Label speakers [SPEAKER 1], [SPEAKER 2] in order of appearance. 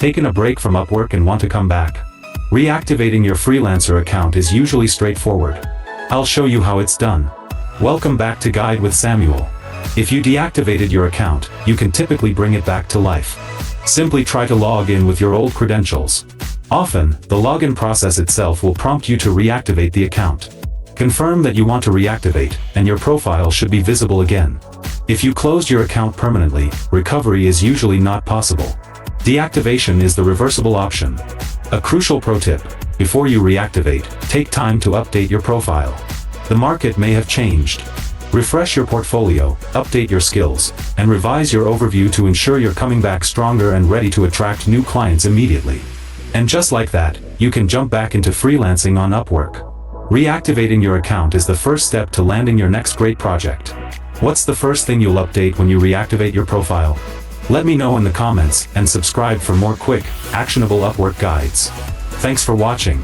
[SPEAKER 1] taken a break from Upwork and want to come back? Reactivating your freelancer account is usually straightforward. I'll show you how it's done. Welcome back to Guide with Samuel. If you deactivated your account, you can typically bring it back to life. Simply try to log in with your old credentials. Often, the login process itself will prompt you to reactivate the account. Confirm that you want to reactivate, and your profile should be visible again. If you closed your account permanently, recovery is usually not possible. Deactivation is the reversible option. A crucial pro tip: before you reactivate, take time to update your profile. The market may have changed. Refresh your portfolio, update your skills, and revise your overview to ensure you're coming back stronger and ready to attract new clients immediately. And just like that, you can jump back into freelancing on Upwork. Reactivating your account is the first step to landing your next great project. What's the first thing you'll update when you reactivate your profile? Let me know in the comments, and subscribe for more quick, actionable Upwork guides. Thanks for watching.